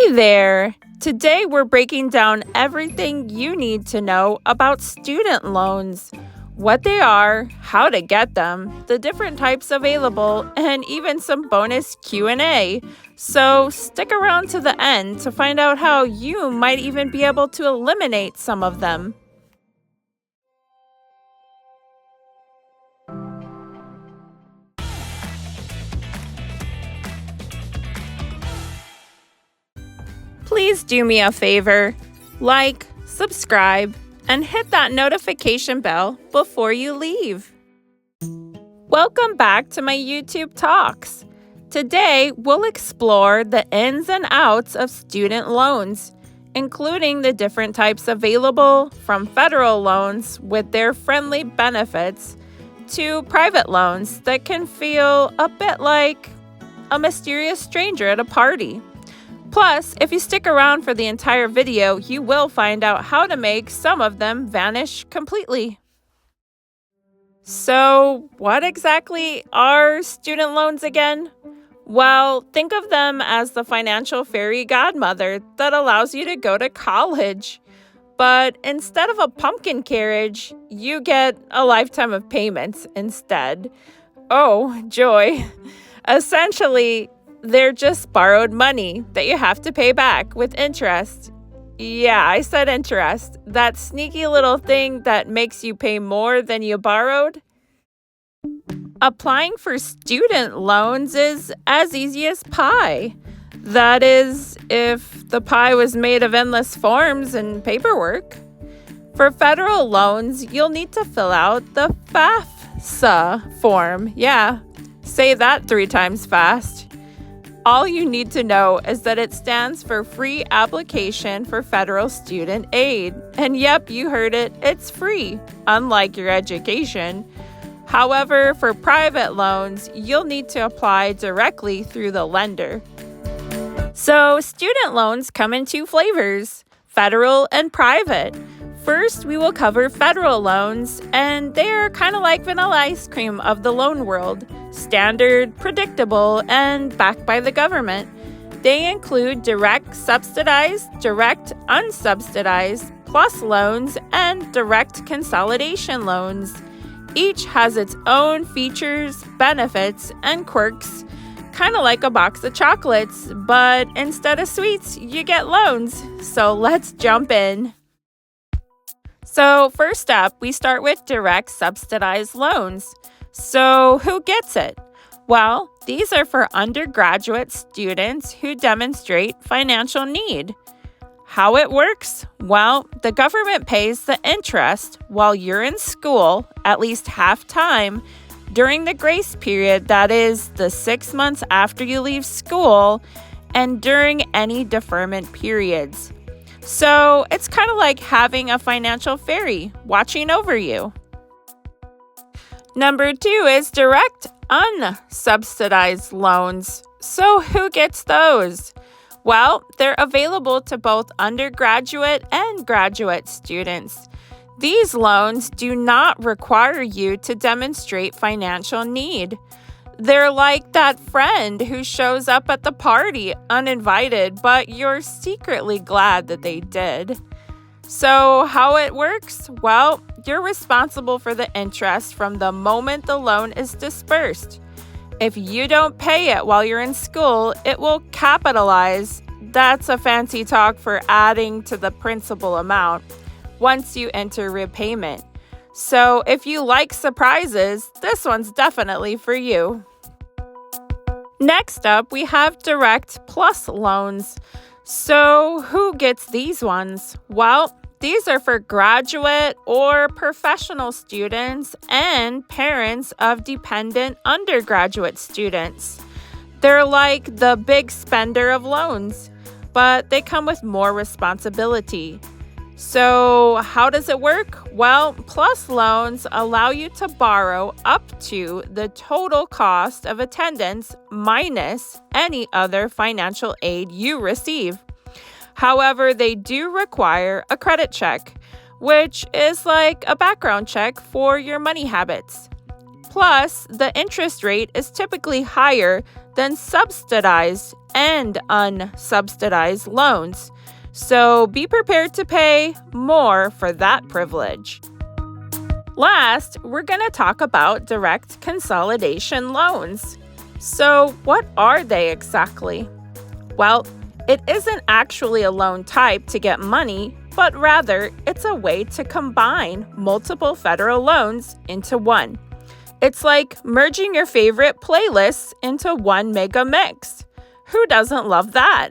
Hey there! Today we're breaking down everything you need to know about student loans, what they are, how to get them, the different types available, and even some bonus Q&A. So stick around to the end to find out how you might even be able to eliminate some of them. Please do me a favor, like, subscribe, and hit that notification bell before you leave. Welcome back to my YouTube Talks. Today, we'll explore the ins and outs of student loans, including the different types available from federal loans with their friendly benefits to private loans that can feel a bit like a mysterious stranger at a party. Plus, if you stick around for the entire video, you will find out how to make some of them vanish completely. So, what exactly are student loans again? Well, think of them as the financial fairy godmother that allows you to go to college. But instead of a pumpkin carriage, you get a lifetime of payments instead. Oh, joy. Essentially, they're just borrowed money that you have to pay back with interest. Yeah, I said interest. That sneaky little thing that makes you pay more than you borrowed. Applying for student loans is as easy as pie. That is, if the pie was made of endless forms and paperwork. For federal loans, you'll need to fill out the FAFSA form. Yeah, say that 3 times fast. All you need to know is that it stands for Free Application for Federal Student Aid. And yep, you heard it, it's free, unlike your education. However, for private loans, you'll need to apply directly through the lender. So, student loans come in 2 flavors, federal and private. First, we will cover federal loans, and they are kind of like vanilla ice cream of the loan world. Standard, predictable, and backed by the government. They include direct subsidized, direct unsubsidized, plus loans, and direct consolidation loans. Each has its own features, benefits, and quirks, kind of like a box of chocolates, but instead of sweets, you get loans. So let's jump in. So first up, we start with direct subsidized loans. So who gets it? Well, these are for undergraduate students who demonstrate financial need. How it works? Well, the government pays the interest while you're in school, at least half time, during the grace period, that is, the 6 months after you leave school, and during any deferment periods. So it's kind of like having a financial fairy watching over you. Number 2 is direct unsubsidized loans. So who gets those? Well, they're available to both undergraduate and graduate students. These loans do not require you to demonstrate financial need. They're like that friend who shows up at the party uninvited, but you're secretly glad that they did. So how it works? Well, you're responsible for the interest from the moment the loan is dispersed. If you don't pay it while you're in school, it will capitalize. That's a fancy talk for adding to the principal amount once you enter repayment. So if you like surprises, this one's definitely for you. Next up, we have direct plus loans. So who gets these ones? Well, these are for graduate or professional students and parents of dependent undergraduate students. They're like the big spender of loans, but they come with more responsibility. So how does it work? Well, plus loans allow you to borrow up to the total cost of attendance minus any other financial aid you receive. However, they do require a credit check, which is like a background check for your money habits. Plus, the interest rate is typically higher than subsidized and unsubsidized loans. So be prepared to pay more for that privilege. Last, we're going to talk about direct consolidation loans. So what are they exactly? Well, it isn't actually a loan type to get money, but rather it's a way to combine multiple federal loans into one. It's like merging your favorite playlists into one mega mix. Who doesn't love that?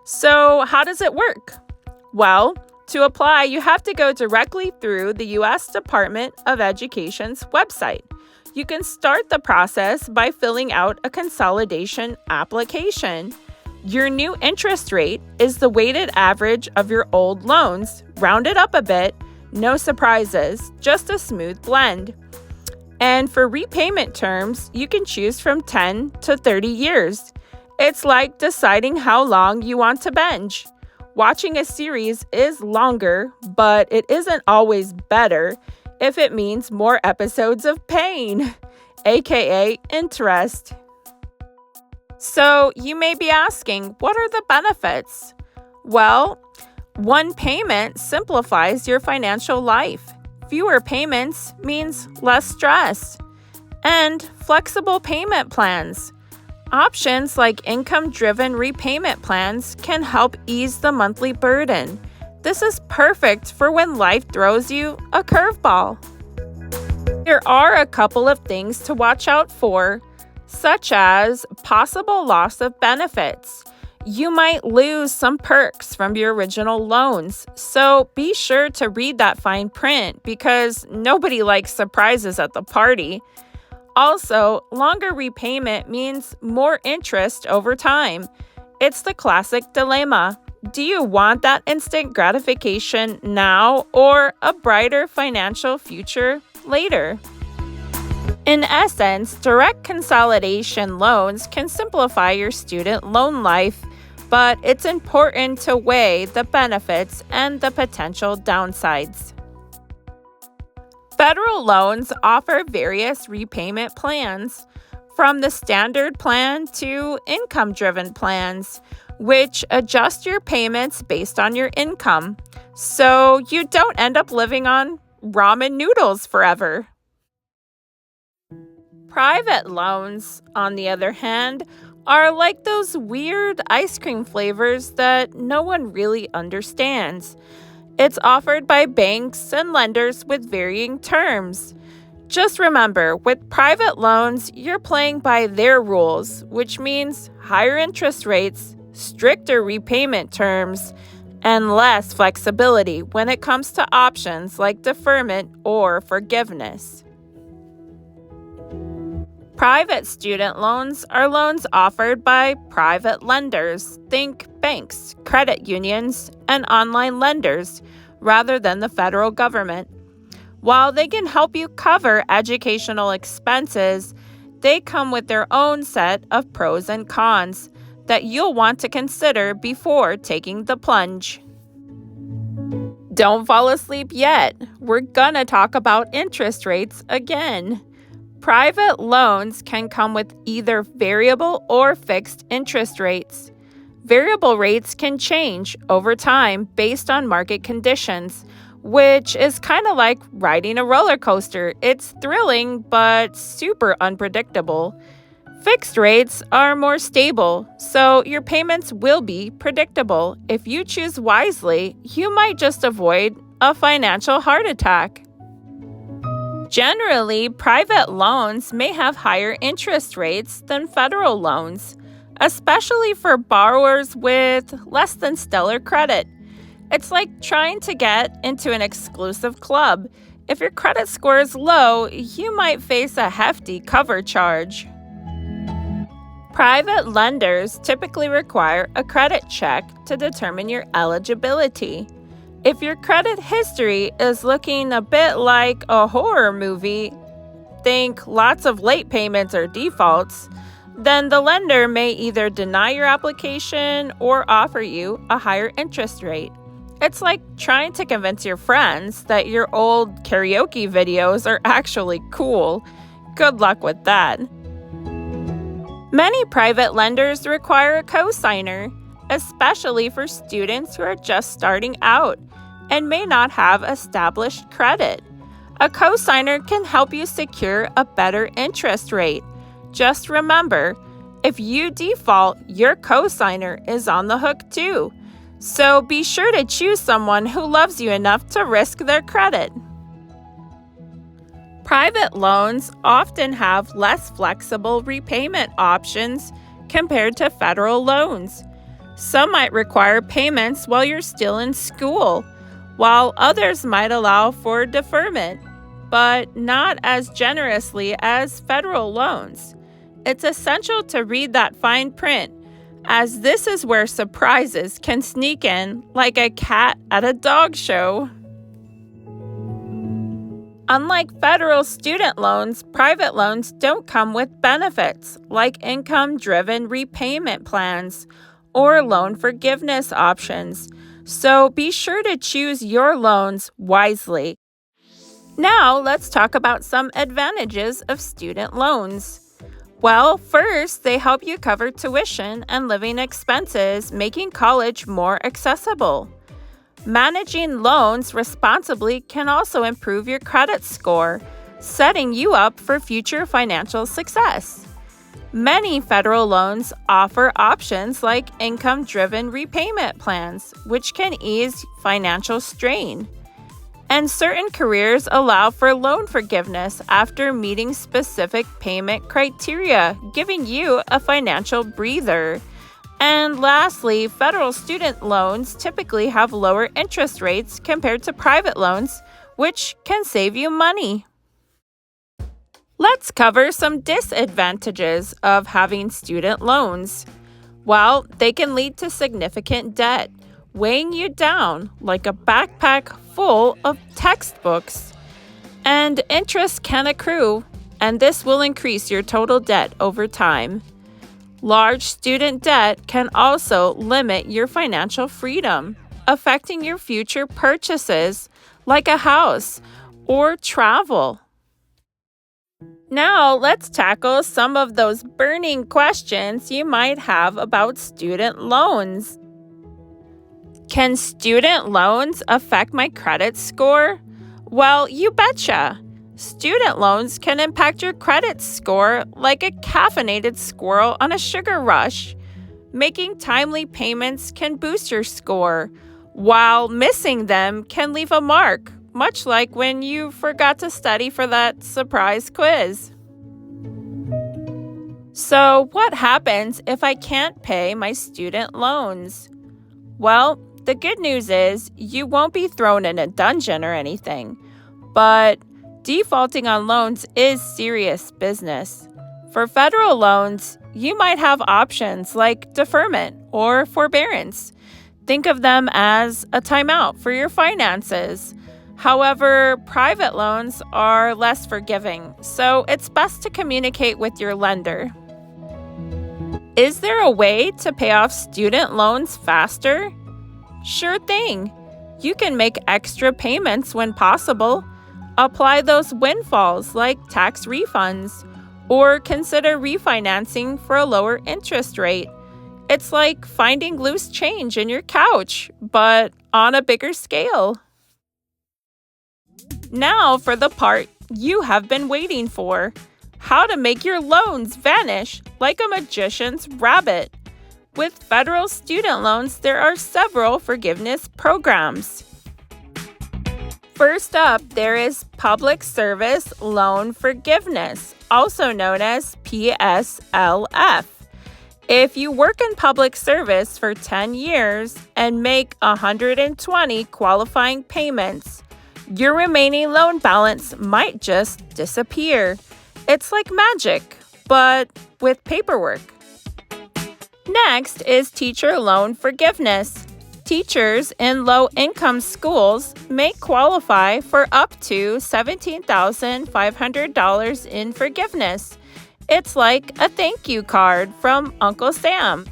So how does it work? Well, to apply, you have to go directly through the U.S. Department of Education's website. You can start the process by filling out a consolidation application. Your new interest rate is the weighted average of your old loans, rounded up a bit, no surprises, just a smooth blend. And for repayment terms, you can choose from 10 to 30 years. It's like deciding how long you want to binge. Watching a series is longer, but it isn't always better if it means more episodes of pain, aka interest. So you may be asking, what are the benefits? Well, one payment simplifies your financial life. Fewer payments means less stress. And flexible payment plans. Options like income-driven repayment plans can help ease the monthly burden. This is perfect for when life throws you a curveball. There are a couple of things to watch out for, such as possible loss of benefits. You might lose some perks from your original loans, so be sure to read that fine print because nobody likes surprises at the party. Also, longer repayment means more interest over time. It's the classic dilemma. Do you want that instant gratification now or a brighter financial future later? In essence, direct consolidation loans can simplify your student loan life, but it's important to weigh the benefits and the potential downsides. Federal loans offer various repayment plans, from the standard plan to income-driven plans, which adjust your payments based on your income, so you don't end up living on ramen noodles forever. Private loans, on the other hand, are like those weird ice cream flavors that no one really understands. It's offered by banks and lenders with varying terms. Just remember, with private loans, you're playing by their rules, which means higher interest rates, stricter repayment terms, and less flexibility when it comes to options like deferment or forgiveness. Private student loans are loans offered by private lenders, think banks, credit unions, and online lenders, rather than the federal government. While they can help you cover educational expenses, they come with their own set of pros and cons that you'll want to consider before taking the plunge. Don't fall asleep yet. We're gonna talk about interest rates again. Private loans can come with either variable or fixed interest rates. Variable rates can change over time based on market conditions, which is kind of like riding a roller coaster. It's thrilling, but super unpredictable. Fixed rates are more stable, so your payments will be predictable. If you choose wisely, you might just avoid a financial heart attack. Generally, private loans may have higher interest rates than federal loans, especially for borrowers with less than stellar credit. It's like trying to get into an exclusive club. If your credit score is low, you might face a hefty cover charge. Private lenders typically require a credit check to determine your eligibility. If your credit history is looking a bit like a horror movie, think lots of late payments or defaults, then the lender may either deny your application or offer you a higher interest rate. It's like trying to convince your friends that your old karaoke videos are actually cool. Good luck with that. Many private lenders require a cosigner, especially for students who are just starting out and may not have established credit. A cosigner can help you secure a better interest rate. Just remember, if you default, your cosigner is on the hook too. So be sure to choose someone who loves you enough to risk their credit. Private loans often have less flexible repayment options compared to federal loans. Some might require payments while you're still in school, while others might allow for deferment, but not as generously as federal loans. It's essential to read that fine print, as this is where surprises can sneak in like a cat at a dog show. Unlike federal student loans, private loans don't come with benefits like income-driven repayment plans or loan forgiveness options, so be sure to choose your loans wisely. Now, let's talk about some advantages of student loans. Well, first, they help you cover tuition and living expenses, making college more accessible. Managing loans responsibly can also improve your credit score, setting you up for future financial success. Many federal loans offer options like income-driven repayment plans, which can ease financial strain. And certain careers allow for loan forgiveness after meeting specific payment criteria, giving you a financial breather. And lastly, federal student loans typically have lower interest rates compared to private loans, which can save you money. Let's cover some disadvantages of having student loans. Well, they can lead to significant debt, weighing you down like a backpack full of textbooks. And interest can accrue, and this will increase your total debt over time. Large student debt can also limit your financial freedom, affecting your future purchases like a house or travel. Now, let's tackle some of those burning questions you might have about student loans. Can student loans affect my credit score? Well, you betcha. Student loans can impact your credit score like a caffeinated squirrel on a sugar rush. Making timely payments can boost your score, while missing them can leave a mark, much like when you forgot to study for that surprise quiz. So, what happens if I can't pay my student loans? Well, the good news is you won't be thrown in a dungeon or anything, but defaulting on loans is serious business. For federal loans, you might have options like deferment or forbearance. Think of them as a timeout for your finances. However, private loans are less forgiving, so it's best to communicate with your lender. Is there a way to pay off student loans faster? Sure thing. You can make extra payments when possible. Apply those windfalls like tax refunds, or consider refinancing for a lower interest rate. It's like finding loose change in your couch, but on a bigger scale. Now for the part you have been waiting for: how to make your loans vanish like a magician's rabbit. With federal student loans, there are several forgiveness programs. First up, there is Public Service Loan Forgiveness, also known as PSLF. If you work in public service for 10 years and make 120 qualifying payments, your remaining loan balance might just disappear. It's like magic, but with paperwork. Next is Teacher Loan Forgiveness. Teachers in low-income schools may qualify for up to $17,500 in forgiveness. It's like a thank you card from Uncle Sam.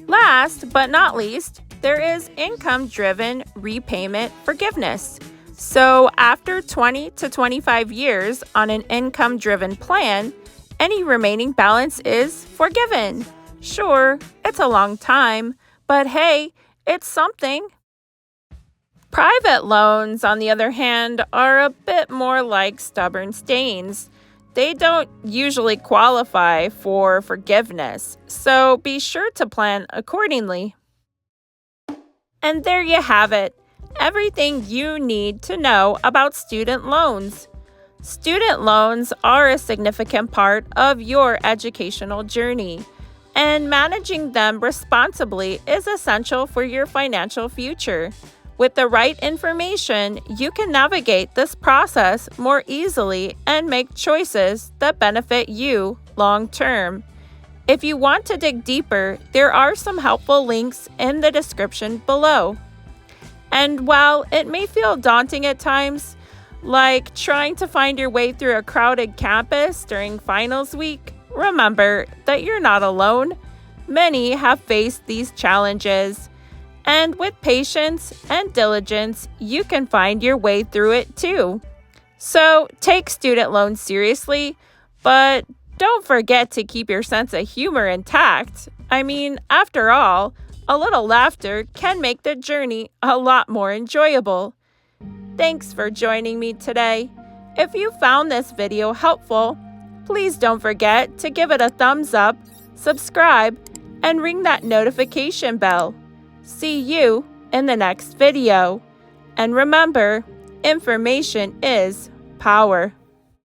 Last but not least, there is income-driven repayment forgiveness. So after 20 to 25 years on an income-driven plan, Any remaining balance is forgiven. Sure, it's a long time, but hey, it's something. Private loans, on the other hand, are a bit more like stubborn stains. They don't usually qualify for forgiveness, so be sure to plan accordingly. And there you have it, everything you need to know about student loans. Student loans are a significant part of your educational journey, and managing them responsibly is essential for your financial future. With the right information, you can navigate this process more easily and make choices that benefit you long term. If you want to dig deeper, there are some helpful links in the description below. And while it may feel daunting at times, like trying to find your way through a crowded campus during finals week, remember that you're not alone. Many have faced these challenges, and with patience and diligence, you can find your way through it too. So take student loans seriously, but don't forget to keep your sense of humor intact. I mean, after all, a little laughter can make the journey a lot more enjoyable. Thanks for joining me today. If you found this video helpful, please don't forget to give it a thumbs up, subscribe, and ring that notification bell. See you in the next video. And remember, information is power.